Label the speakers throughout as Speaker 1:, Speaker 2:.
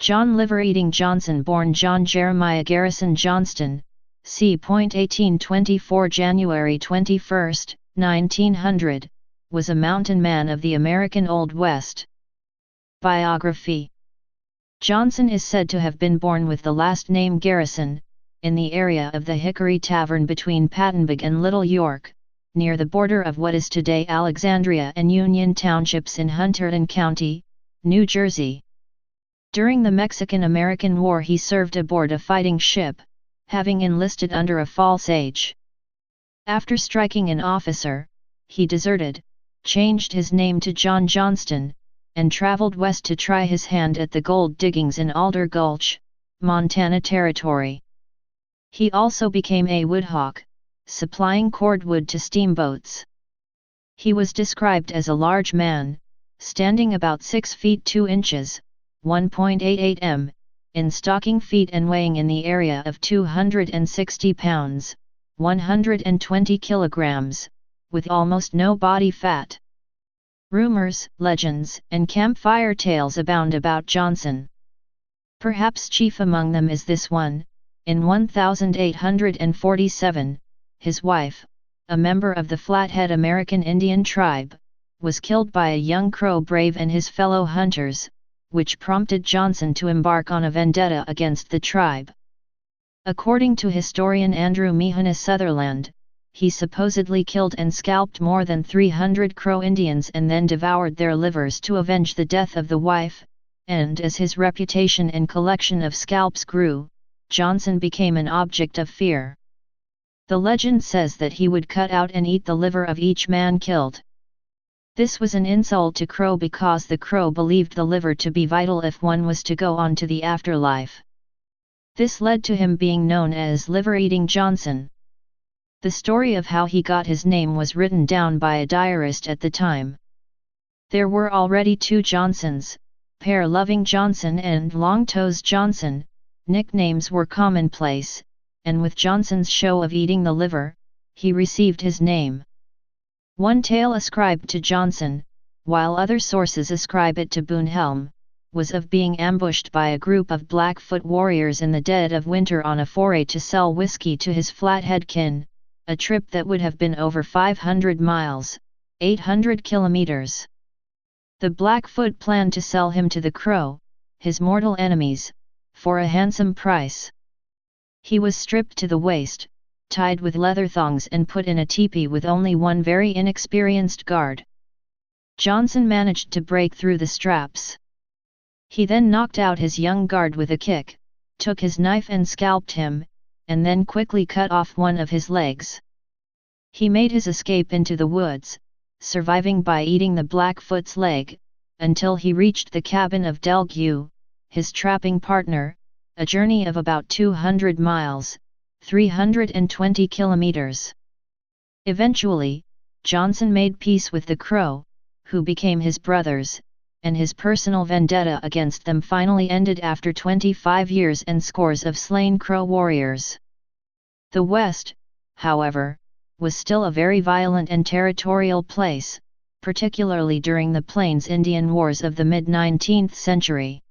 Speaker 1: John Liver-Eating Johnson, born John Jeremiah Garrison Johnston, c. 1824 January 21, 1900, was a mountain man of the American Old West. Biography. Johnson is said to have been born with the last name Garrison, in the area of the Hickory Tavern between Pattenburg and Little York, near the border of what is today Alexandria and Union Townships in Hunterdon County, New Jersey. During the Mexican-American War he served aboard a fighting ship, having enlisted under a false age. After striking an officer, he deserted, changed his name to John Johnston, and traveled west to try his hand at the gold diggings in Alder Gulch, Montana Territory. He also became a woodhawk, supplying cordwood to steamboats. He was described as a large man, standing about 6 feet 2 inches, 1.88 m, in stocking feet and weighing in the area of 260 pounds, 120 kilograms, with almost no body fat. Rumors, legends, and campfire tales abound about Johnson. Perhaps chief among them is this one: in 1847, his wife, a member of the Flathead American Indian tribe, was killed by a young Crow brave and his fellow hunters, which prompted Johnson to embark on a vendetta against the tribe. According to historian Andrew Meehan Sutherland, he supposedly killed and scalped more than 300 Crow Indians and then devoured their livers to avenge the death of the wife, and as his reputation and collection of scalps grew, Johnson became an object of fear. The legend says that he would cut out and eat the liver of each man killed. This was an insult to Crow because the Crow believed the liver to be vital if one was to go on to the afterlife. This led to him being known as Liver-Eating Johnson. The story of how he got his name was written down by a diarist at the time. There were already 2 Johnsons, Pear-Loving Johnson and Longtoes Johnson. Nicknames were commonplace, and with Johnson's show of eating the liver, he received his name. One tale ascribed to Johnson, while other sources ascribe it to Boonhelm, was of being ambushed by a group of Blackfoot warriors in the dead of winter on a foray to sell whiskey to his Flathead kin, a trip that would have been over 500 miles, 800 kilometers. The Blackfoot planned to sell him to the Crow, his mortal enemies, for a handsome price. He was stripped to the waist, tied with leather thongs and put in a teepee with only one very inexperienced guard. Johnson managed to break through the straps. He then knocked out his young guard with a kick, took his knife and scalped him, and then quickly cut off one of his legs. He made his escape into the woods, surviving by eating the Blackfoot's leg, until he reached the cabin of Delgue, his trapping partner, a journey of about 200 miles, 320 kilometers. Eventually, Johnson made peace with the Crow, who became his brothers, and his personal vendetta against them finally ended after 25 years and scores of slain Crow warriors. The West, however, was still a very violent and territorial place, particularly during the Plains Indian Wars of the mid-19th century.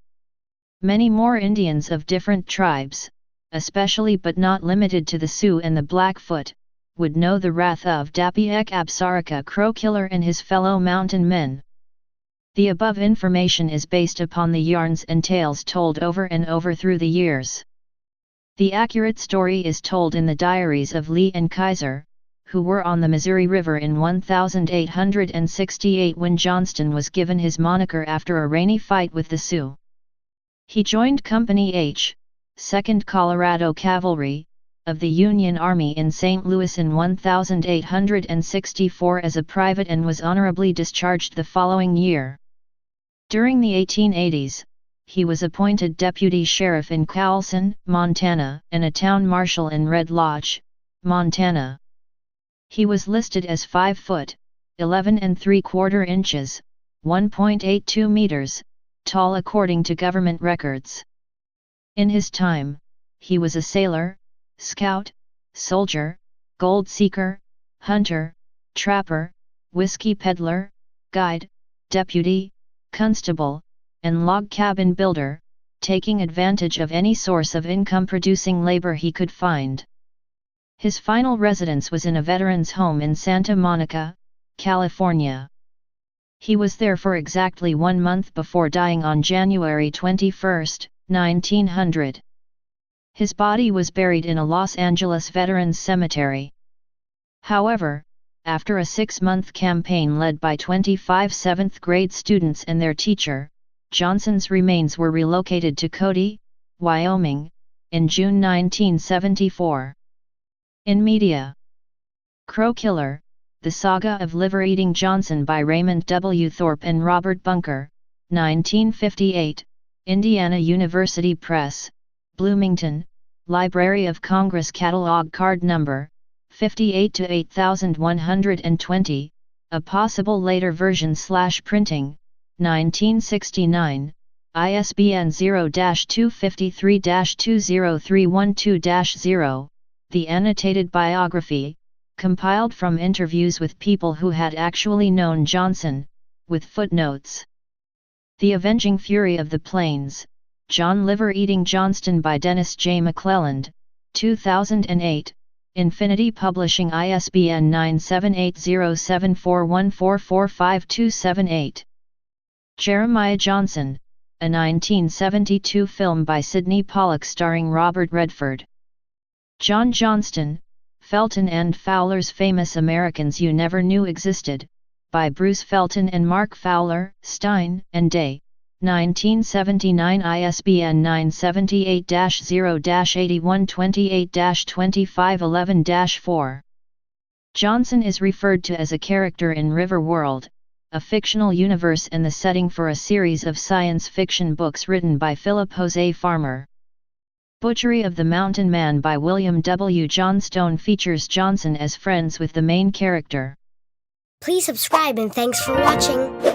Speaker 1: Many more Indians of different tribes, especially but not limited to the Sioux and the Blackfoot, would know the wrath of Dapiek Absarika Crowe Killer and his fellow mountain men. The above information is based upon the yarns and tales told over and over through the years. The accurate story is told in the diaries of Lee and Kaiser, who were on the Missouri River in 1868 when Johnston was given his moniker after a rainy fight with the Sioux. He joined Company H, 2nd Colorado Cavalry, of the Union Army in St. Louis in 1864 as a private and was honorably discharged the following year. During the 1880s, he was appointed deputy sheriff in Cowlson, Montana, and a town marshal in Red Lodge, Montana. He was listed as 5 foot, 11 3/4 inches, 1.82 meters, tall according to government records. In his time, he was a sailor, scout, soldier, gold seeker, hunter, trapper, whiskey peddler, guide, deputy, constable, and log cabin builder, taking advantage of any source of income-producing labor he could find. His final residence was in a veteran's home in Santa Monica, California. He was there for exactly 1 month before dying on January 21, 1900. His body was buried in a Los Angeles Veterans Cemetery. However, after a 6-month campaign led by 25 7th-grade students and their teacher, Johnston's remains were relocated to Cody, Wyoming, in June 1974. In media: Crowe Killer, The Saga of Liver-Eating Johnson by Raymond W. Thorpe and Robert Bunker, 1958, Indiana University Press, Bloomington, Library of Congress Catalog Card Number 58-8120, a possible later version / printing, 1969, ISBN 0-253-20312-0, The Annotated Biography, compiled from interviews with people who had actually known Johnson, with footnotes. The Avenging Fury of the Plains, John Liver-Eating Johnston by Dennis J. McClelland, 2008, Infinity Publishing, ISBN 9780741445278. Jeremiah Johnson, a 1972 film by Sidney Pollack starring Robert Redford. John Johnston, Felton and Fowler's Famous Americans You Never Knew Existed, by Bruce Felton and Mark Fowler, Stein and Day, 1979, ISBN 978-0-8128-2511-4. Johnson is referred to as a character in River World, a fictional universe and the setting for a series of science fiction books written by Philip Jose Farmer. Butchery of the Mountain Man by William W. Johnstone features Johnson as friends with the main character.
Speaker 2: Please subscribe and thanks for watching.